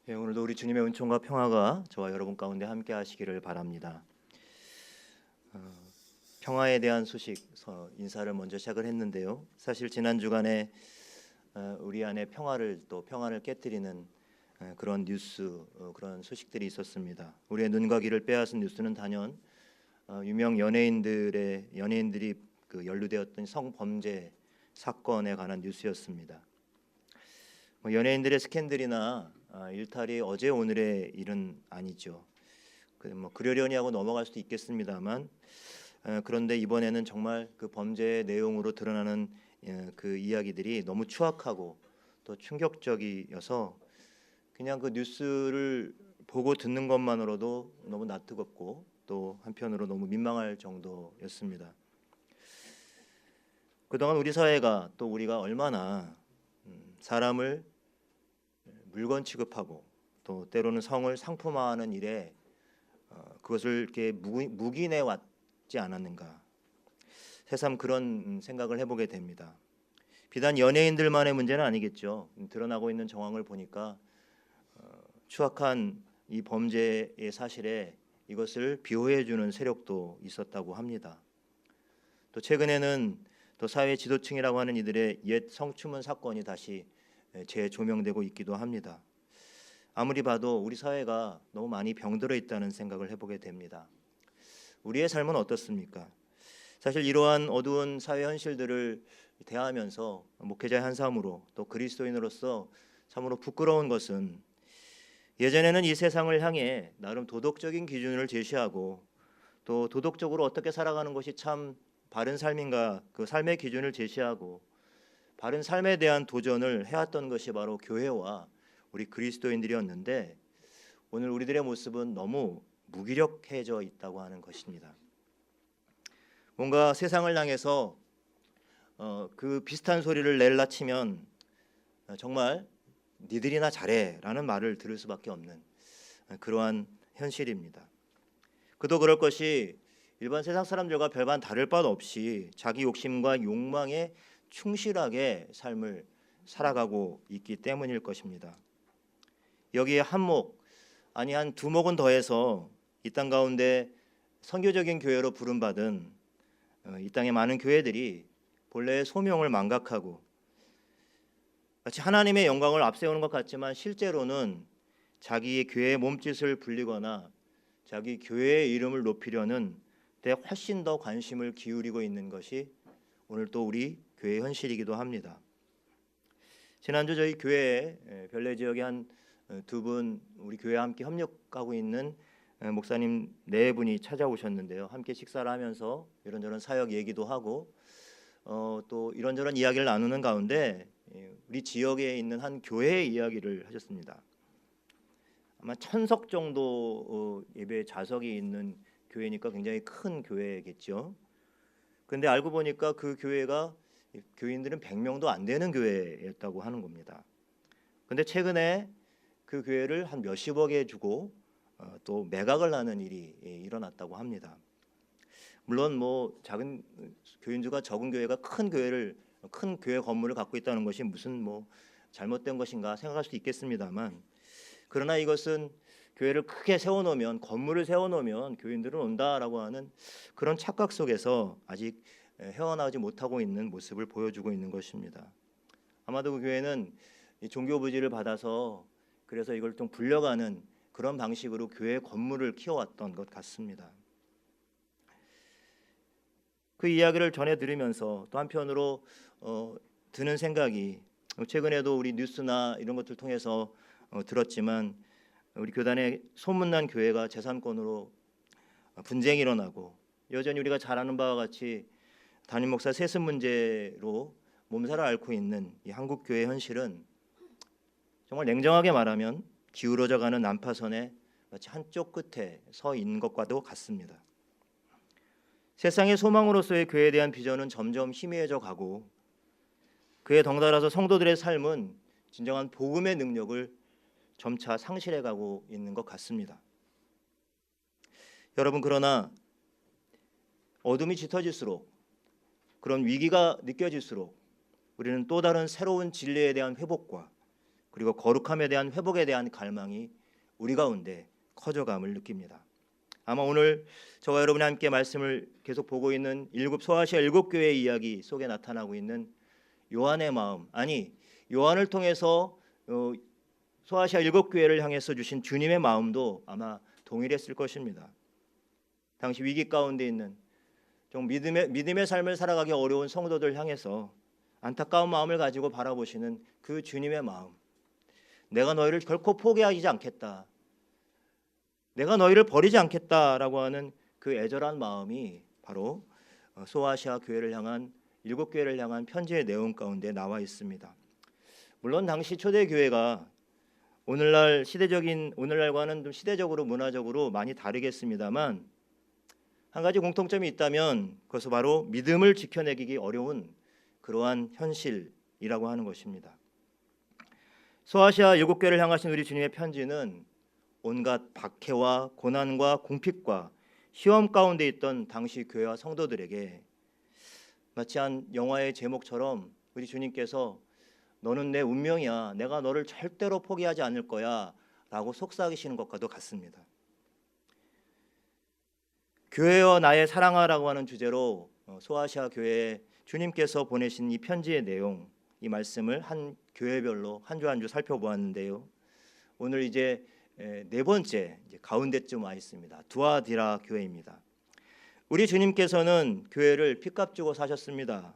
오늘도 우리 주님의 은총과 평화가 저와 여러분 가운데 함께 하시기를 바랍니다. 평화에 대한 소식 인사를 먼저 시작을 했는데요. 사실 지난 주간에 우리 안에 평화를 깨뜨리는 그런 뉴스, 그런 소식들이 있었습니다. 우리의 눈과 귀를 빼앗은 뉴스는 단연 유명 연예인들이 연루되었던 성범죄 사건에 관한 뉴스였습니다. 연예인들의 스캔들이나 일탈이 어제 오늘의 일은 아니죠. 그러려니 하고 넘어갈 수도 있겠습니다만, 그런데 이번에는 정말 그 범죄의 내용으로 드러나는 그 이야기들이 너무 추악하고 또 충격적이어서 그냥 그 뉴스를 보고 듣는 것만으로도 너무 낯뜨겁고 또 한편으로 너무 민망할 정도였습니다. 그동안 우리 사회가 또 우리가 얼마나 사람을 물건 취급하고 또 때로는 성을 상품화하는 일에 그것을 이렇게 묵인해 왔지 않았는가. 새삼 그런 생각을 해보게 됩니다. 비단 연예인들만의 문제는 아니겠죠. 드러나고 있는 정황을 보니까 추악한 이 범죄의 사실에 이것을 비호해주는 세력도 있었다고 합니다. 또 최근에는 또 사회 지도층이라고 하는 이들의 옛 성추문 사건이 다시 재조명되고 있기도 합니다. 아무리 봐도 우리 사회가 너무 많이 병들어 있다는 생각을 해보게 됩니다. 우리의 삶은 어떻습니까? 사실 이러한 어두운 사회 현실들을 대하면서 목회자의 한 사람으로 또 그리스도인으로서 참으로 부끄러운 것은 예전에는 이 세상을 향해 나름 도덕적인 기준을 제시하고 또 도덕적으로 어떻게 살아가는 것이 참 바른 삶인가 그 삶의 기준을 제시하고 바른 삶에 대한 도전을 해왔던 것이 바로 교회와 우리 그리스도인들이었는데 오늘 우리들의 모습은 너무 무기력해져 있다고 하는 것입니다. 뭔가 세상을 향해서 그 비슷한 소리를 낼라 치면 정말 니들이나 잘해라는 말을 들을 수밖에 없는 그러한 현실입니다. 그도 그럴 것이 일반 세상 사람들과 별반 다를 바 없이 자기 욕심과 욕망에 충실하게 삶을 살아가고 있기 때문일 것입니다. 여기에 한몫 아니 한 두몫은 더해서 이 땅 가운데 선교적인 교회로 부름받은 이 땅의 많은 교회들이 본래의 소명을 망각하고 마치 하나님의 영광을 앞세우는 것 같지만 실제로는 자기의 교회의 몸짓을 불리거나 자기 교회의 이름을 높이려는 데 훨씬 더 관심을 기울이고 있는 것이 오늘 또 우리 교회 현실이기도 합니다. 지난주 저희 교회에 별내 지역에 한 두 분 우리 교회와 함께 협력하고 있는 목사님 네 분이 찾아오셨는데요. 함께 식사를 하면서 이런저런 사역 얘기도 하고 또 이런저런 이야기를 나누는 가운데 우리 지역에 있는 한 교회의 이야기를 하셨습니다. 아마 1000석 정도 예배 좌석이 있는 교회니까 굉장히 큰 교회겠죠. 근데 알고 보니까 그 교회가 교인들은 100명도 안 되는 교회였다고 하는 겁니다. 근데 최근에 그 교회를 한 몇십억에 주고 또 매각을 하는 일이 일어났다고 합니다. 물론 뭐 작은 교인수가 적은 교회가 큰 교회 건물을 갖고 있다는 것이 무슨 뭐 잘못된 것인가 생각할 수도 있겠습니다만 그러나 이것은 교회를 크게 세워놓으면 건물을 세워놓으면 교인들은 온다라고 하는 그런 착각 속에서 아직 헤어나오지 못하고 있는 모습을 보여주고 있는 것입니다. 아마도 그 교회는 종교 부지를 받아서 그래서 이걸 좀 불려가는 그런 방식으로 교회 건물을 키워왔던 것 같습니다. 그 이야기를 전해 들으면서 또 한편으로 드는 생각이 최근에도 우리 뉴스나 이런 것들 통해서 들었지만 우리 교단의 소문난 교회가 재산권으로 분쟁이 일어나고 여전히 우리가 잘 아는 바와 같이 담임 목사 세습 문제로 몸살을 앓고 있는 이 한국 교회 현실은 정말 냉정하게 말하면 기울어져가는 난파선의 마치 한쪽 끝에 서 있는 것과도 같습니다. 세상의 소망으로서의 교회에 대한 비전은 점점 희미해져 가고 그에 덩달아서 성도들의 삶은 진정한 복음의 능력을 점차 상실해가고 있는 것 같습니다. 여러분 그러나 어둠이 짙어질수록 그런 위기가 느껴질수록 우리는 또 다른 새로운 진리에 대한 회복과 그리고 거룩함에 대한 회복에 대한 갈망이 우리 가운데 커져감을 느낍니다. 아마 오늘 저와 여러분이 함께 말씀을 계속 보고 있는 소아시아 7교회의 이야기 속에 나타나고 있는 요한의 마음, 아니 요한을 통해서 소아시아 7교회를 향해서 주신 주님의 마음도 아마 동일했을 것입니다. 당시 위기 가운데 있는 좀 믿음의 삶을 살아가기 어려운 성도들 향해서 안타까운 마음을 가지고 바라보시는 그 주님의 마음, 내가 너희를 결코 포기하지 않겠다, 내가 너희를 버리지 않겠다라고 하는 그 애절한 마음이 바로 소아시아 교회를 향한 7교회를 향한 편지의 내용 가운데 나와 있습니다. 물론 당시 초대 교회가 오늘날과는 좀 시대적으로 문화적으로 많이 다르겠습니다만 한 가지 공통점이 있다면 그것은 바로 믿음을 지켜내기 어려운 그러한 현실이라고 하는 것입니다. 소아시아 7교회를 향하신 우리 주님의 편지는 온갖 박해와 고난과 궁핍과 시험 가운데 있던 당시 교회와 성도들에게 마치 한 영화의 제목처럼 우리 주님께서 너는 내 운명이야, 내가 너를 절대로 포기하지 않을 거야 라고 속삭이시는 것과도 같습니다. 교회와 나의 사랑하라고 하는 주제로 소아시아 교회에 주님께서 보내신 이 편지의 내용, 이 말씀을 한 교회별로 한 주 한 주 살펴보았는데요. 오늘 이제 네 번째 가운데쯤 와 있습니다. 두아디라 교회입니다. 우리 주님께서는 교회를 핏값 주고 사셨습니다.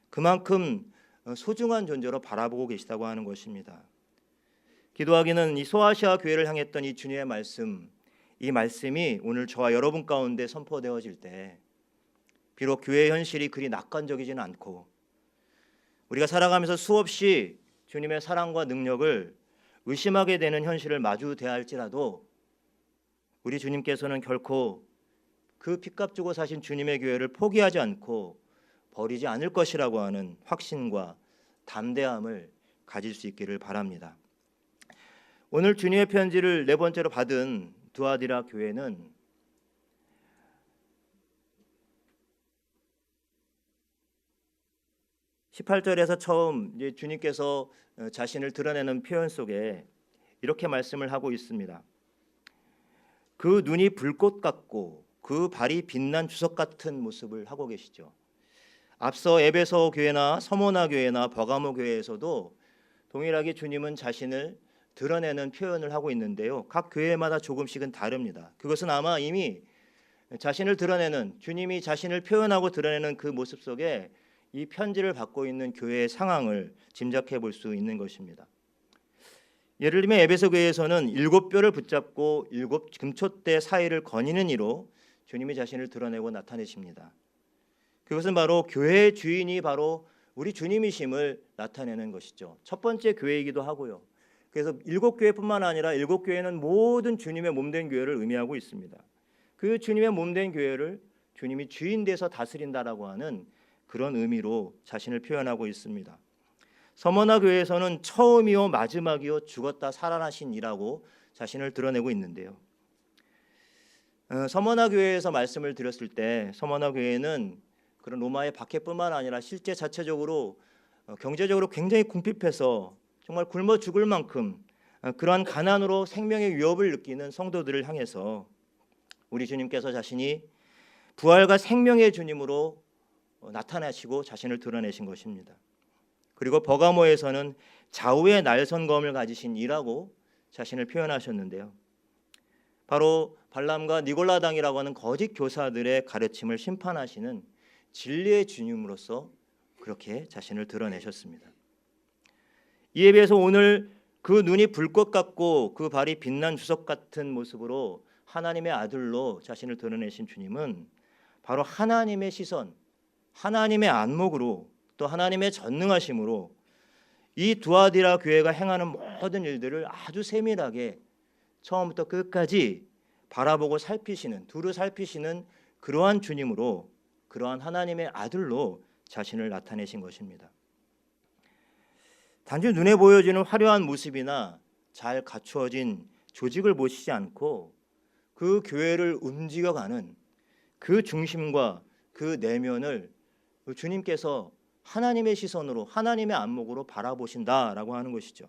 그만큼 소중한 존재로 바라보고 계시다고 하는 것입니다. 기도하기는 이 소아시아 교회를 향했던 이 주님의 말씀, 이 말씀이 오늘 저와 여러분 가운데 선포되어질 때 비록 교회의 현실이 그리 낙관적이지는 않고 우리가 살아가면서 수없이 주님의 사랑과 능력을 의심하게 되는 현실을 마주 대할지라도 우리 주님께서는 결코 그 핏값 주고 사신 주님의 교회를 포기하지 않고 버리지 않을 것이라고 하는 확신과 담대함을 가질 수 있기를 바랍니다. 오늘 주님의 편지를 네 번째로 받은 두아디라 교회는 18절에서 처음 이제 주님께서 자신을 드러내는 표현 속에 이렇게 말씀을 하고 있습니다. 그 눈이 불꽃 같고 그 발이 빛난 주석 같은 모습을 하고 계시죠. 앞서 에베소 교회나 서모나 교회나 버가모 교회에서도 동일하게 주님은 자신을 드러내는 표현을 하고 있는데요. 각 교회마다 조금씩은 다릅니다. 그것은 아마 이미 자신을 드러내는, 주님이 자신을 표현하고 드러내는 그 모습 속에 이 편지를 받고 있는 교회의 상황을 짐작해 볼 수 있는 것입니다. 예를 들면 에베소 교회에서는 7뼈를 붙잡고 7 금촛대 사이를 거니는 이로 주님이 자신을 드러내고 나타내십니다. 그것은 바로 교회의 주인이 바로 우리 주님이심을 나타내는 것이죠. 첫 번째 교회이기도 하고요. 그래서 7교회뿐만 아니라 7교회는 모든 주님의 몸된 교회를 의미하고 있습니다. 그 주님의 몸된 교회를 주님이 주인 돼서 다스린다라고 하는 그런 의미로 자신을 표현하고 있습니다. 서머나 교회에서는 처음이요 마지막이요 죽었다 살아나신 이라고 자신을 드러내고 있는데요. 서머나 교회에서 말씀을 드렸을 때 서머나 교회는 그런 로마의 박해뿐만 아니라 실제 자체적으로 경제적으로 굉장히 궁핍해서 정말 굶어 죽을 만큼 그러한 가난으로 생명의 위협을 느끼는 성도들을 향해서 우리 주님께서 자신이 부활과 생명의 주님으로 나타나시고 자신을 드러내신 것입니다. 그리고 버가모에서는 좌우의 날선검을 가지신 이라고 자신을 표현하셨는데요. 바로 발람과 니골라당이라고 하는 거짓 교사들의 가르침을 심판하시는 진리의 주님으로서 그렇게 자신을 드러내셨습니다. 이에 비해서 오늘 그 눈이 불꽃 같고 그 발이 빛난 주석 같은 모습으로 하나님의 아들로 자신을 드러내신 주님은 바로 하나님의 시선, 하나님의 안목으로 또 하나님의 전능하심으로 이 두아디라 교회가 행하는 모든 일들을 아주 세밀하게 처음부터 끝까지 바라보고 살피시는, 두루 살피시는 그러한 주님으로, 그러한 하나님의 아들로 자신을 나타내신 것입니다. 단지 눈에 보여지는 화려한 모습이나 잘 갖추어진 조직을 보시지 않고 그 교회를 움직여가는 그 중심과 그 내면을 주님께서 하나님의 시선으로, 하나님의 안목으로 바라보신다라고 하는 것이죠.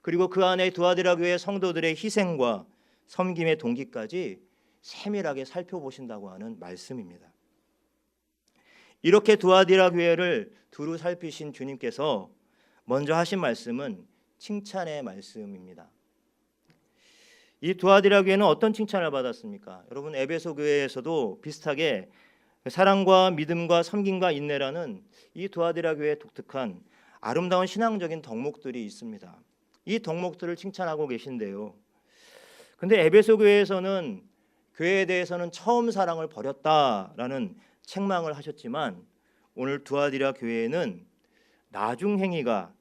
그리고 그 안에 두아디라 교회 성도들의 희생과 섬김의 동기까지 세밀하게 살펴보신다고 하는 말씀입니다. 이렇게 두아디라 교회를 두루 살피신 주님께서 먼저 하신 말씀은 칭찬의 말씀입니다. 이 두아디라 교회는 어떤 칭찬을 받았습니까? 여러분, 에베소 교회에서도 비슷하게 사랑과 믿음과 섬김과 인내라는 이 두아디라 교회의 독특한 아름다운 신앙적인 덕목들이 있습니다. 이 덕목들을 칭찬하고 계신데요. 근데 에베소 교회에서는 교회에 대해서는 처음 사랑을 버렸다라는 책망을 하셨지만, 오늘 두아디라 교회에는 나중 행위가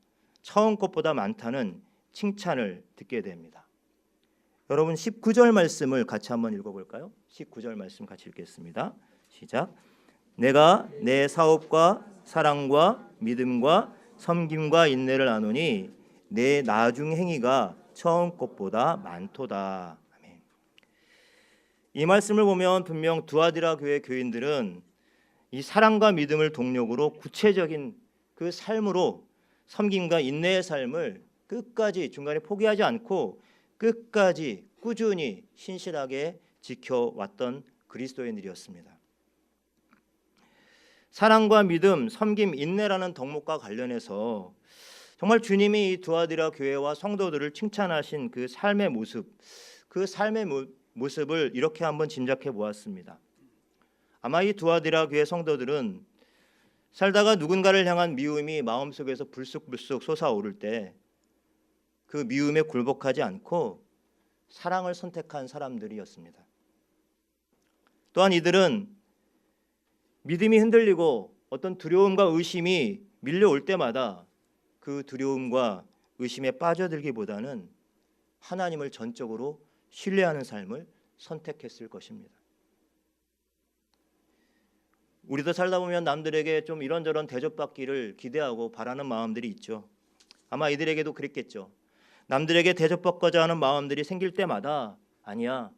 처음 것보다 많다는 칭찬을 듣게 됩니다. 여러분, 19절 말씀을 같이 한번 읽어볼까요? 19절 말씀 같이 읽겠습니다. 시작. 내가 내 사업과 사랑과 믿음과 섬김과 인내를 아노니 내 나중 행위가 처음 것보다 많도다. 아멘. 이 말씀을 보면 분명 두아디라 교회 교인들은 이 사랑과 믿음을 동력으로 구체적인 그 삶으로 섬김과 인내의 삶을 끝까지 중간에 포기하지 않고 끝까지 꾸준히 신실하게 지켜왔던 그리스도인들이었습니다. 사랑과 믿음, 섬김, 인내라는 덕목과 관련해서 정말 주님이 이 두아디라 교회와 성도들을 칭찬하신 그 삶의 모습, 그 삶의 모습을 이렇게 한번 짐작해 보았습니다. 아마 이 두아디라 교회 성도들은 살다가 누군가를 향한 미움이 마음속에서 불쑥불쑥 솟아오를 때 그 미움에 굴복하지 않고 사랑을 선택한 사람들이었습니다. 또한 이들은 믿음이 흔들리고 어떤 두려움과 의심이 밀려올 때마다 그 두려움과 의심에 빠져들기보다는 하나님을 전적으로 신뢰하는 삶을 선택했을 것입니다. 우리도 살다 보면 남들에게 좀 이런저런 대접받기를 기대하고 바라는 마음들이 있죠. 아마 이들에게도 그랬겠죠. 남들에게 대접받고자 하는 마음들이 생길 때마다 아니야,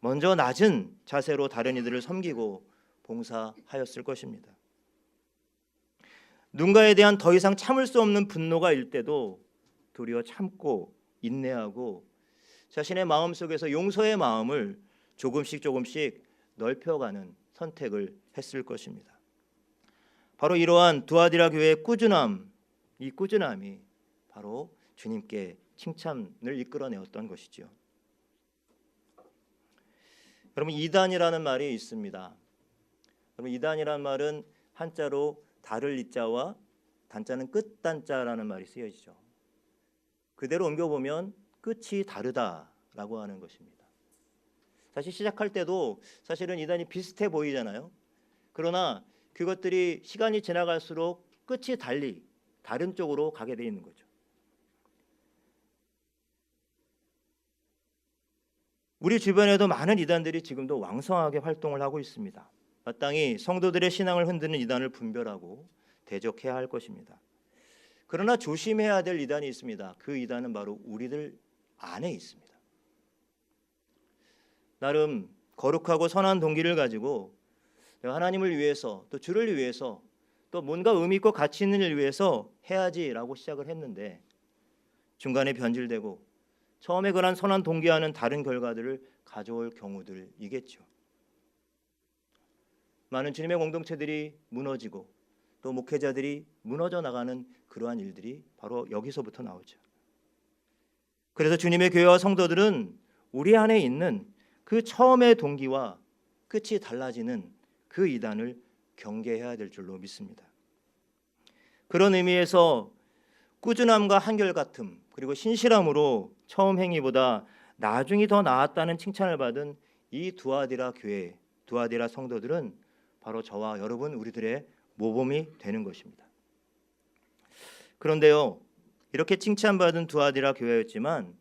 먼저 낮은 자세로 다른 이들을 섬기고 봉사하였을 것입니다. 누군가에 대한 더 이상 참을 수 없는 분노가 일 때도 도리어 참고 인내하고 자신의 마음속에서 용서의 마음을 조금씩 넓혀가는 선택을 했을 것입니다. 바로 이러한 두아디라 교회의 꾸준함, 이 꾸준함이 바로 주님께 칭찬을 이끌어내었던 것이죠. 여러분, 이단이라는 말이 있습니다. 여러분, 이단이라는 말은 한자로 다를 이자와 단자는 끝단자라는 말이 쓰여지죠. 그대로 옮겨보면 끝이 다르다라고 하는 것입니다. 사실 시작할 때도 사실은 이단이 비슷해 보이잖아요. 그러나 그것들이 시간이 지나갈수록 끝이 달리 다른 쪽으로 가게 되어 있는 거죠. 우리 주변에도 많은 이단들이 지금도 왕성하게 활동을 하고 있습니다. 마땅히 성도들의 신앙을 흔드는 이단을 분별하고 대적해야 할 것입니다. 그러나 조심해야 될 이단이 있습니다. 그 이단은 바로 우리들 안에 있습니다. 나름 거룩하고 선한 동기를 가지고 하나님을 위해서 또 주를 위해서 또 뭔가 의미 있고 가치 있는 일을 위해서 해야지라고 시작을 했는데 중간에 변질되고 처음에 그런 선한 동기와는 다른 결과들을 가져올 경우들이겠죠. 많은 주님의 공동체들이 무너지고 또 목회자들이 무너져 나가는 그러한 일들이 바로 여기서부터 나오죠. 그래서 주님의 교회와 성도들은 우리 안에 있는 그 처음의 동기와 끝이 달라지는 그 이단을 경계해야 될 줄로 믿습니다. 그런 의미에서 꾸준함과 한결같음 그리고 신실함으로 처음 행위보다 나중이 더 나았다는 칭찬을 받은 이 두아디라 교회, 두아디라 성도들은 바로 저와 여러분 우리들의 모범이 되는 것입니다. 그런데요, 이렇게 칭찬받은 두아디라 교회였지만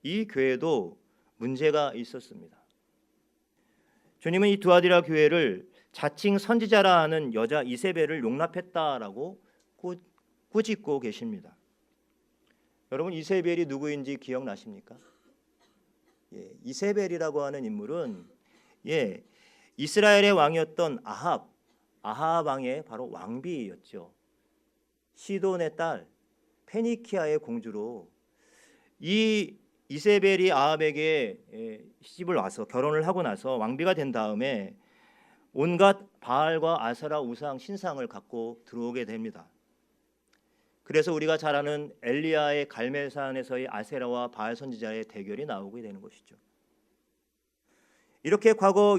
이 교회도 문제가 있었습니다. 주님은 이 두아디라 교회를 자칭 선지자라 하는 여자 이세벨을 용납했다라고 꾸짖고 계십니다. 여러분, 이세벨이 누구인지 기억나십니까? 이세벨이라고 하는 인물은 이스라엘의 왕이었던 아합 왕의 바로 왕비였죠. 시돈의 딸 페니키아의 공주로 이 이세벨이 아합에게 시집을 와서 결혼을 하고 나서 왕비가 된 다음에 온갖 바알과 아세라 우상 신상을 갖고 들어오게 됩니다. 그래서 우리가 잘 아는 엘리야의 갈멜산에서의 아세라와 바알 선지자의 대결이 나오게 되는 것이죠. 이렇게 과거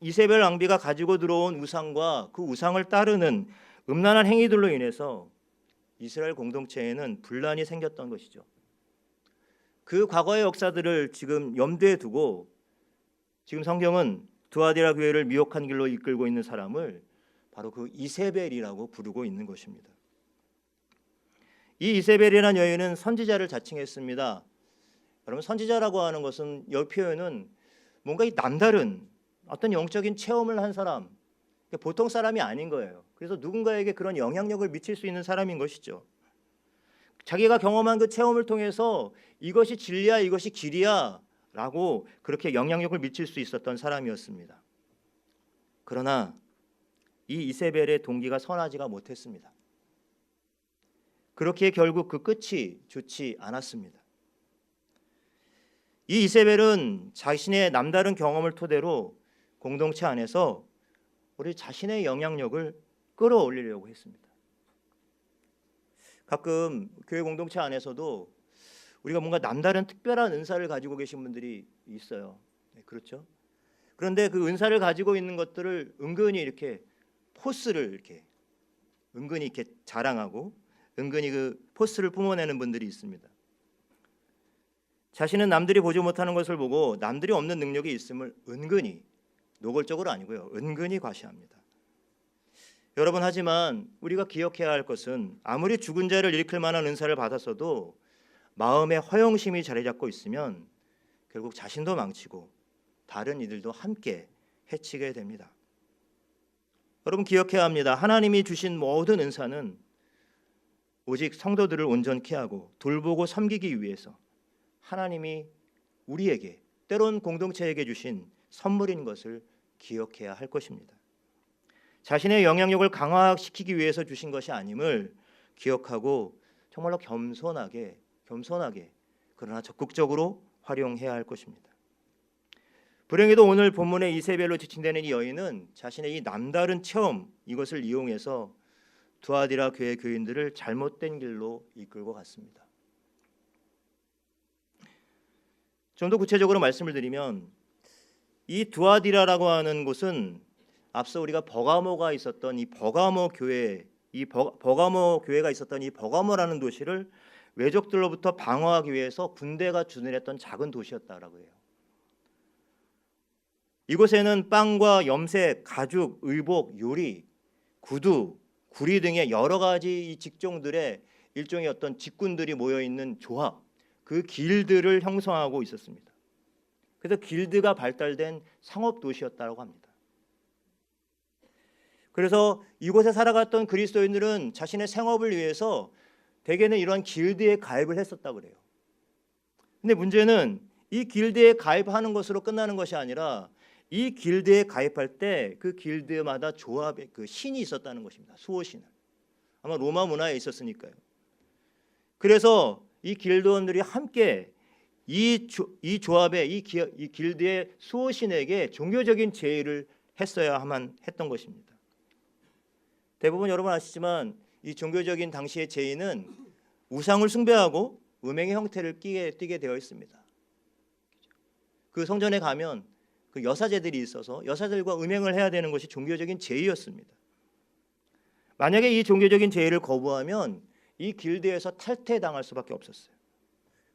이세벨 왕비가 가지고 들어온 우상과 그 우상을 따르는 음란한 행위들로 인해서 이스라엘 공동체에는 분란이 생겼던 것이죠. 그 과거의 역사들을 지금 염두에 두고 지금 성경은 두아디라 교회를 미혹한 길로 이끌고 있는 사람을 바로 그 이세벨이라고 부르고 있는 것입니다. 이 이세벨이라는 여인은 선지자를 자칭했습니다. 여러분, 선지자라고 하는 것은 이 표현은 뭔가 이 남다른 어떤 영적인 체험을 한 사람, 보통 사람이 아닌 거예요. 그래서 누군가에게 그런 영향력을 미칠 수 있는 사람인 것이죠. 자기가 경험한 그 체험을 통해서 이것이 진리야, 이것이 길이야 라고 그렇게 영향력을 미칠 수 있었던 사람이었습니다. 그러나 이 이세벨의 동기가 선하지가 못했습니다. 그렇게 결국 그 끝이 좋지 않았습니다. 이 이세벨은 자신의 남다른 경험을 토대로 공동체 안에서 우리 자신의 영향력을 끌어올리려고 했습니다. 가끔 교회 공동체 안에서도 우리가 뭔가 남다른 특별한 은사를 가지고 계신 분들이 있어요. 네, 그렇죠? 그런데 그 은사를 가지고 있는 것들을 은근히 이렇게 포스를 이렇게 은근히 이렇게 자랑하고 은근히 그 포스를 뿜어내는 분들이 있습니다. 자신은 남들이 보지 못하는 것을 보고 남들이 없는 능력이 있음을 은근히, 노골적으로 아니고요, 은근히 과시합니다. 여러분, 하지만 우리가 기억해야 할 것은 아무리 죽은 자를 일으킬 만한 은사를 받았어도 마음에 허영심이 자리 잡고 있으면 결국 자신도 망치고 다른 이들도 함께 해치게 됩니다. 여러분, 기억해야 합니다. 하나님이 주신 모든 은사는 오직 성도들을 온전케 하고 돌보고 섬기기 위해서 하나님이 우리에게, 때론 공동체에게 주신 선물인 것을 기억해야 할 것입니다. 자신의 영향력을 강화시키기 위해서 주신 것이 아님을 기억하고 정말로 겸손하게 그러나 적극적으로 활용해야 할 것입니다. 불행히도 오늘 본문의 이세벨로 지칭되는 이 여인은 자신의 이 남다른 체험, 이것을 이용해서 두아디라 교회 교인들을 잘못된 길로 이끌고 갔습니다. 좀 더 구체적으로 말씀을 드리면 이 두아디라라고 하는 곳은 앞서 우리가 버가모가 있었던 이 버가모 교회, 버가모 교회가 있었던 이 버가모라는 도시를 외적들로부터 방어하기 위해서 군대가 주둔했던 작은 도시였다라고 해요. 이곳에는 빵과 염색, 가죽, 의복, 요리, 구두, 구리 등의 여러 가지 이 직종들의 일종의 어떤 직군들이 모여 있는 조합, 그 길드를 형성하고 있었습니다. 그래서 길드가 발달된 상업 도시였다고 합니다. 그래서 이곳에 살아갔던 그리스도인들은 자신의 생업을 위해서 대개는 이러한 길드에 가입을 했었다고 그래요. 근데 문제는 이 길드에 가입하는 것으로 끝나는 것이 아니라 이 길드에 가입할 때 그 길드마다 조합의 그 신이 있었다는 것입니다. 수호신을. 아마 로마 문화에 있었으니까요. 그래서 이 길드원들이 함께 이 조합의 이 길드의 수호신에게 종교적인 제의를 했어야만 했던 것입니다. 대부분 여러분 아시지만 이 종교적인 당시의 제의는 우상을 숭배하고 음행의 형태를 띠게 되어 있습니다. 그 성전에 가면 그 여사제들이 있어서 여사들과 음행을 해야 되는 것이 종교적인 제의였습니다. 만약에 이 종교적인 제의를 거부하면 이 길드에서 탈퇴당할 수밖에 없었어요.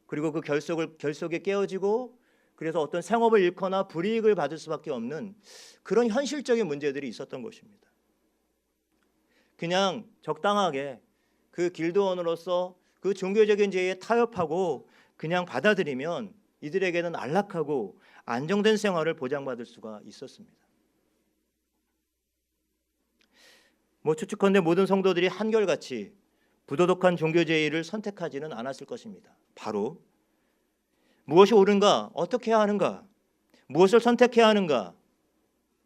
그리고 그 결속에 깨어지고 그래서 어떤 생업을 잃거나 불이익을 받을 수밖에 없는 그런 현실적인 문제들이 있었던 것입니다. 그냥 적당하게 그 길드원으로서 그 종교적인 제의에 타협하고 그냥 받아들이면 이들에게는 안락하고 안정된 생활을 보장받을 수가 있었습니다. 추측컨대 모든 성도들이 한결같이 부도덕한 종교 제의를 선택하지는 않았을 것입니다. 바로 무엇이 옳은가, 어떻게 해야 하는가, 무엇을 선택해야 하는가,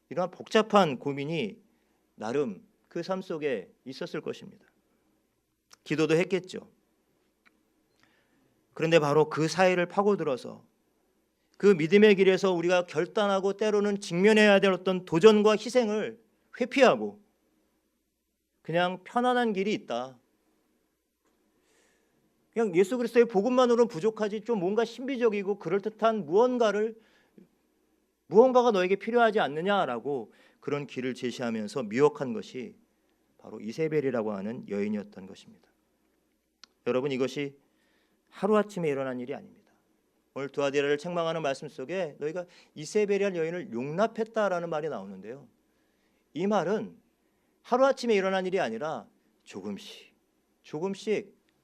이러한 복잡한 고민이 나름 그 삶 속에 있었을 것입니다. 기도도 했겠죠. 그런데 바로 그 사이를 파고들어서 그 믿음의 길에서 우리가 결단하고 때로는 직면해야 될 어떤 도전과 희생을 회피하고 그냥 편안한 길이 있다. 그냥 예수 그리스도의 복음만으로는 부족하지, 좀 뭔가 신비적이고 그럴듯한 무언가가 너에게 필요하지 않느냐라고 그런 길을 제시하면서 미혹한 것이 바로 이세벨이라고 하는 여인이었던 것입니다. 여러분, 이것이 하루아침에 일어난 일이 아닙니다. 오늘 두아디라를 책망하는 말씀 속에 너희가 이세벨이라는 여인을 용납했다라는 말이 나오는데요. 이 말은 하루아침에 일어난 일이 아니라 조금씩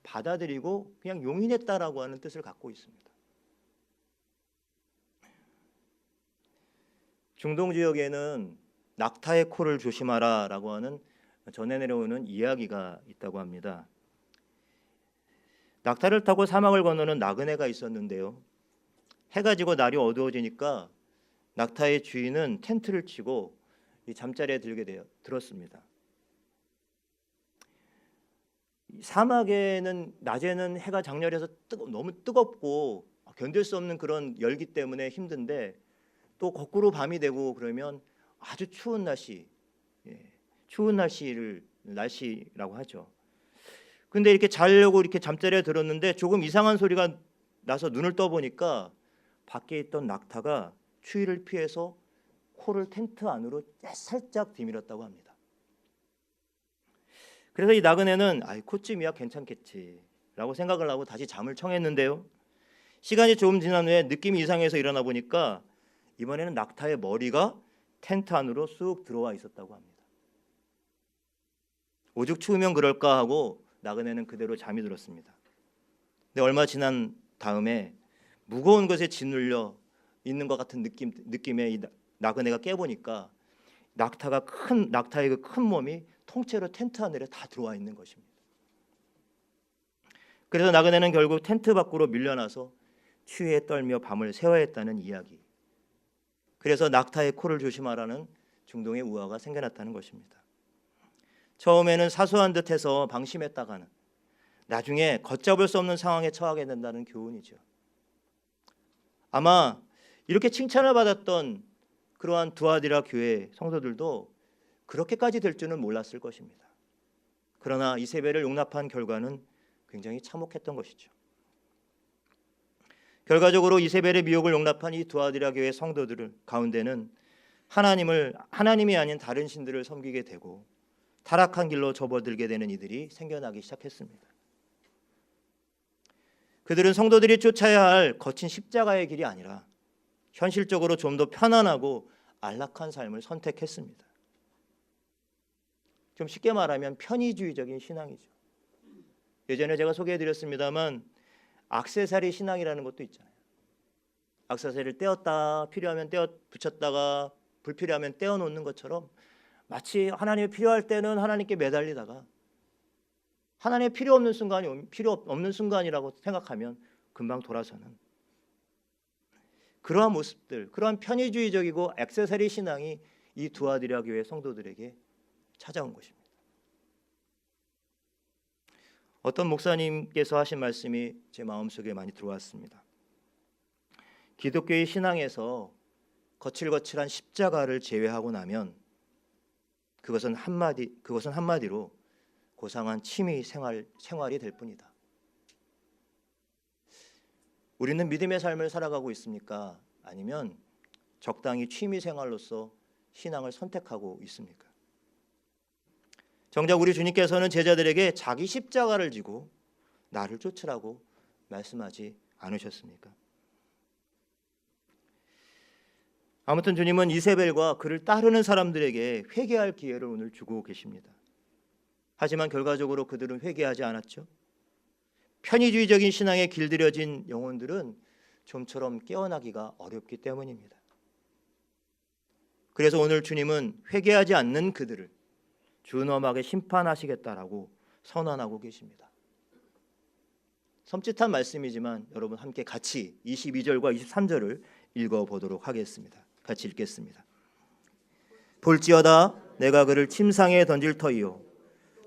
받아들이고 그냥 용인했다라고 하는 뜻을 갖고 있습니다. 중동 지역에는 낙타의 코를 조심하라라고 하는 전해 내려오는 이야기가 있다고 합니다. 낙타를 타고 사막을 건너는 나그네가 있었는데요. 해가 지고 날이 어두워지니까 낙타의 주인은 텐트를 치고 이 잠자리에 들었습니다. 사막에는 낮에는 해가 장렬해서 너무 뜨겁고 견딜 수 없는 그런 열기 때문에 힘든데 또 거꾸로 밤이 되고 그러면 아주 추운 날씨라고 하죠. 근데 이렇게 자려고 이렇게 잠자리에 들었는데 조금 이상한 소리가 나서 눈을 떠보니까 밖에 있던 낙타가 추위를 피해서 코를 텐트 안으로 살짝 디밀었다고 합니다. 그래서 이 나그네는 코쯤이야 괜찮겠지라고 생각을 하고 다시 잠을 청했는데요. 시간이 조금 지난 후에 느낌이 이상해서 일어나 보니까 이번에는 낙타의 머리가 텐트 안으로 쑥 들어와 있었다고 합니다. 오죽 추우면 그럴까 하고 나그네는 그대로 잠이 들었습니다. 근데 얼마 지난 다음에 무거운 것에 짓눌려 있는 것 같은 느낌에 이 나그네가 깨보니까 낙타의 그 큰 몸이 통째로 텐트 안에 다 들어와 있는 것입니다. 그래서 나그네는 결국 텐트 밖으로 밀려나서 추위에 떨며 밤을 새워야 했다는 이야기. 그래서 낙타의 코를 조심하라는 중동의 우화가 생겨났다는 것입니다. 처음에는 사소한 듯해서 방심했다가는 나중에 걷잡을 수 없는 상황에 처하게 된다는 교훈이죠. 아마 이렇게 칭찬을 받았던 그러한 두아디라 교회 성도들도 그렇게까지 될 줄은 몰랐을 것입니다. 그러나 이세벨을 용납한 결과는 굉장히 참혹했던 것이죠. 결과적으로 이세벨의 미혹을 용납한 이 두아디라 교회 성도들 가운데는 하나님이 아닌 다른 신들을 섬기게 되고 타락한 길로 접어들게 되는 이들이 생겨나기 시작했습니다. 그들은 성도들이 쫓아야 할 거친 십자가의 길이 아니라 현실적으로 좀 더 편안하고 안락한 삶을 선택했습니다. 좀 쉽게 말하면 편의주의적인 신앙이죠. 예전에 제가 소개해드렸습니다만 액세서리 신앙이라는 것도 있잖아요. 액세서리를 떼었다 필요하면 떼어 붙였다가 불필요하면 떼어놓는 것처럼 마치 하나님이 필요할 때는 하나님께 매달리다가 하나님의 필요 없는 순간이라고 생각하면 금방 돌아서는 그러한 모습들, 그러한 편의주의적이고 액세서리 신앙이 이 두아디라 교회 성도들에게 찾아온 것입니다. 어떤 목사님께서 하신 말씀이 제 마음속에 많이 들어왔습니다. 기독교의 신앙에서 거칠거칠한 십자가를 제외하고 나면 그것은 한마디로 고상한 취미 생활이 될 뿐이다. 우리는 믿음의 삶을 살아가고 있습니까? 아니면 적당히 취미 생활로서 신앙을 선택하고 있습니까? 정작 우리 주님께서는 제자들에게 자기 십자가를 지고 나를 쫓으라고 말씀하지 않으셨습니까? 아무튼 주님은 이세벨과 그를 따르는 사람들에게 회개할 기회를 오늘 주고 계십니다. 하지만 결과적으로 그들은 회개하지 않았죠. 편의주의적인 신앙에 길들여진 영혼들은 좀처럼 깨어나기가 어렵기 때문입니다. 그래서 오늘 주님은 회개하지 않는 그들을 준엄하게 심판하시겠다라고 선언하고 계십니다. 섬찟한 말씀이지만 여러분 함께 같이 22절과 23절을 읽어보도록 하겠습니다. 같이 읽겠습니다. 볼지어다 내가 그를 침상에 던질 터이요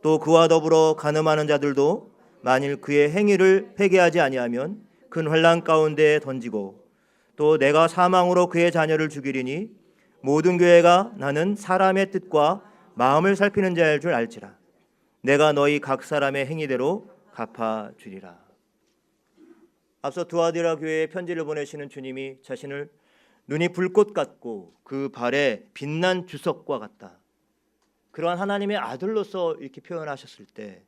또 그와 더불어 간음하는 자들도 만일 그의 행위를 회개하지 아니하면 큰 환난 가운데 던지고 또 내가 사망으로 그의 자녀를 죽이리니 모든 교회가 나는 사람의 뜻과 마음을 살피는 자일 줄 알지라. 내가 너희 각 사람의 행위대로 갚아주리라. 앞서 두아디라 교회에 편지를 보내시는 주님이 자신을 눈이 불꽃 같고 그 발에 빛난 주석과 같다, 그러한 하나님의 아들로서 이렇게 표현하셨을 때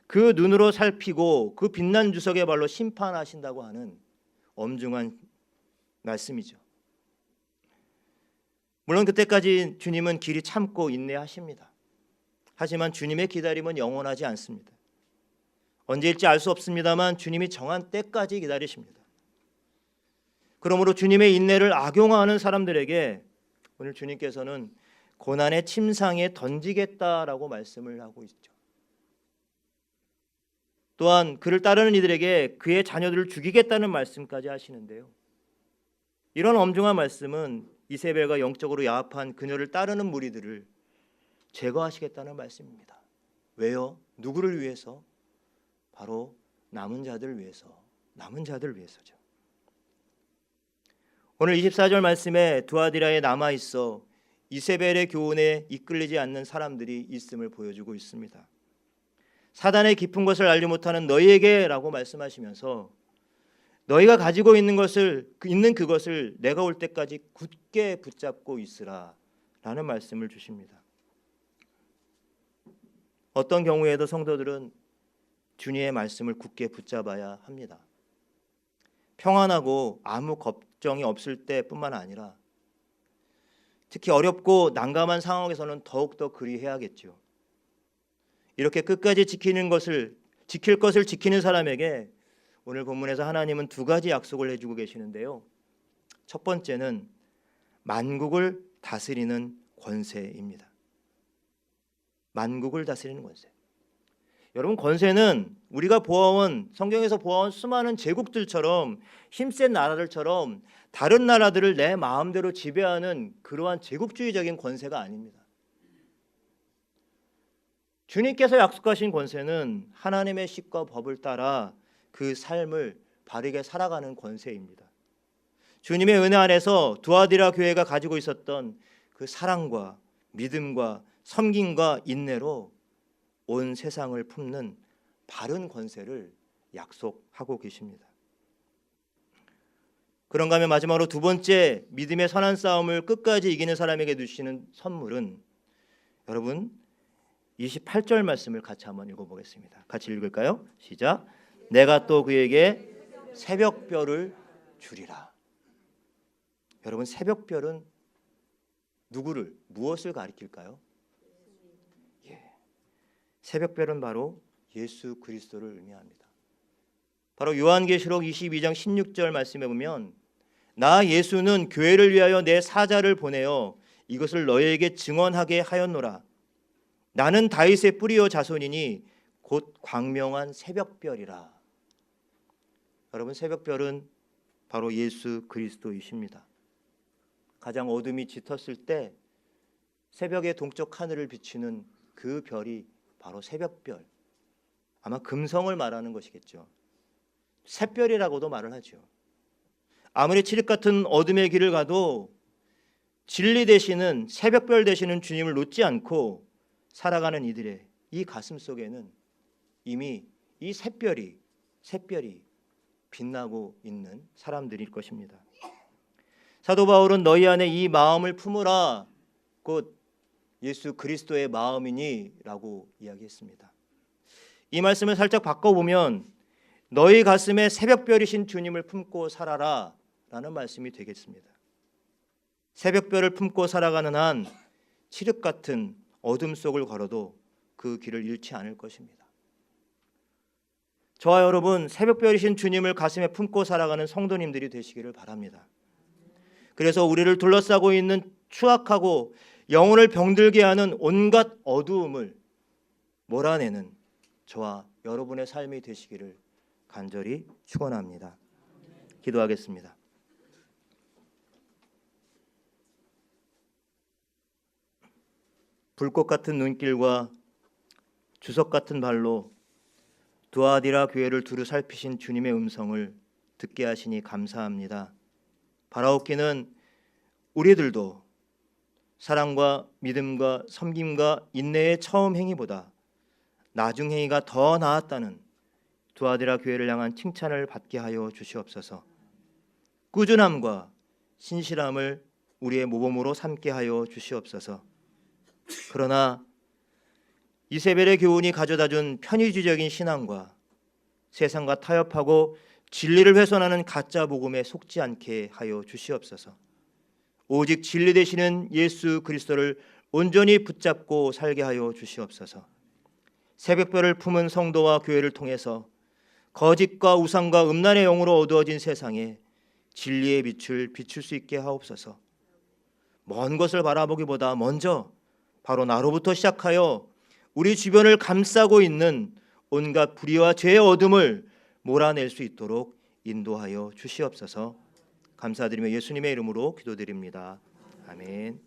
그 눈으로 살피고 그 빛난 주석의 발로 심판하신다고 하는 엄중한 말씀이죠. 물론 그때까지 주님은 길이 참고 인내하십니다. 하지만 주님의 기다림은 영원하지 않습니다. 언제일지 알 수 없습니다만 주님이 정한 때까지 기다리십니다. 그러므로 주님의 인내를 악용하는 사람들에게 오늘 주님께서는 고난의 침상에 던지겠다라고 말씀을 하고 있죠. 또한 그를 따르는 이들에게 그의 자녀들을 죽이겠다는 말씀까지 하시는데요. 이런 엄중한 말씀은 이세벨과 영적으로 야합한 그녀를 따르는 무리들을 제거하시겠다는 말씀입니다. 왜요? 누구를 위해서? 바로 남은 자들 위해서, 남은 자들 위해서죠. 오늘 24절 말씀에 두아디라에 남아있어 이세벨의 교훈에 이끌리지 않는 사람들이 있음을 보여주고 있습니다. 사단의 깊은 것을 알지 못하는 너희에게 라고 말씀하시면서 너희가 가지고 있는 그것을 내가 올 때까지 굳게 붙잡고 있으라 라는 말씀을 주십니다. 어떤 경우에도 성도들은 주님의 말씀을 굳게 붙잡아야 합니다. 평안하고 아무 걱정이 없을 때뿐만 아니라 특히 어렵고 난감한 상황에서는 더욱더 그리해야겠죠. 이렇게 끝까지 지킬 것을 지키는 사람에게 오늘 본문에서 하나님은 두 가지 약속을 해주고 계시는데요. 첫 번째는 만국을 다스리는 권세입니다. 만국을 다스리는 권세. 여러분, 권세는 우리가 보아온, 성경에서 보아온 수많은 제국들처럼, 힘센 나라들처럼 다른 나라들을 내 마음대로 지배하는 그러한 제국주의적인 권세가 아닙니다. 주님께서 약속하신 권세는 하나님의 식과 법을 따라 그 삶을 바르게 살아가는 권세입니다. 주님의 은혜 안에서 두아디라 교회가 가지고 있었던 그 사랑과 믿음과 섬김과 인내로 온 세상을 품는 바른 권세를 약속하고 계십니다. 그런가 하면 마지막으로 두 번째, 믿음의 선한 싸움을 끝까지 이기는 사람에게 주시는 선물은, 여러분 28절 말씀을 같이 한번 읽어보겠습니다. 같이 읽을까요? 시작. 내가 또 그에게 새벽별을 주리라. 여러분, 새벽별은 무엇을 가리킬까요? 새벽별은 바로 예수 그리스도를 의미합니다. 바로 요한계시록 22장 16절 말씀에 보면 나 예수는 교회를 위하여 내 사자를 보내어 이것을 너희에게 증언하게 하였노라. 나는 다윗의 뿌리요 자손이니 곧 광명한 새벽별이라. 여러분, 새벽별은 바로 예수 그리스도이십니다. 가장 어둠이 짙었을 때 새벽의 동쪽 하늘을 비추는 그 별이 바로 새벽별, 아마 금성을 말하는 것이겠죠. 샛별이라고도 말을 하죠. 아무리 칠흑 같은 어둠의 길을 가도 진리 되시는 새벽별 되시는 주님을 놓지 않고 살아가는 이들의 이 가슴 속에는 이미 이 샛별이 빛나고 있는 사람들일 것입니다. 사도 바울은 너희 안에 이 마음을 품으라, 곧 예수 그리스도의 마음이니 라고 이야기했습니다. 이 말씀을 살짝 바꿔보면 너희 가슴에 새벽별이신 주님을 품고 살아라 라는 말씀이 되겠습니다. 새벽별을 품고 살아가는 한 칠흑 같은 어둠 속을 걸어도 그 길을 잃지 않을 것입니다. 저와 여러분, 새벽별이신 주님을 가슴에 품고 살아가는 성도님들이 되시기를 바랍니다. 그래서 우리를 둘러싸고 있는 추악하고 영혼을 병들게 하는 온갖 어두움을 몰아내는 저와 여러분의 삶이 되시기를 간절히 축원합니다. 기도하겠습니다. 불꽃 같은 눈길과 주석 같은 발로 두아디라 교회를 두루 살피신 주님의 음성을 듣게 하시니 감사합니다. 바라옵기는 우리들도 사랑과 믿음과 섬김과 인내의 처음 행위보다 나중 행위가 더 나았다는 두아디라 교회를 향한 칭찬을 받게 하여 주시옵소서. 꾸준함과 신실함을 우리의 모범으로 삼게 하여 주시옵소서. 그러나 이세벨의 교훈이 가져다준 편의주의적인 신앙과 세상과 타협하고 진리를 훼손하는 가짜 복음에 속지 않게 하여 주시옵소서. 오직 진리 되시는 예수 그리스도를 온전히 붙잡고 살게 하여 주시옵소서. 새벽별을 품은 성도와 교회를 통해서 거짓과 우상과 음란의 영으로 어두워진 세상에 진리의 빛을 비출 수 있게 하옵소서. 먼 것을 바라보기보다 먼저 바로 나로부터 시작하여 우리 주변을 감싸고 있는 온갖 불의와 죄의 어둠을 몰아낼 수 있도록 인도하여 주시옵소서. 감사드리며 예수님의 이름으로 기도드립니다. 아멘.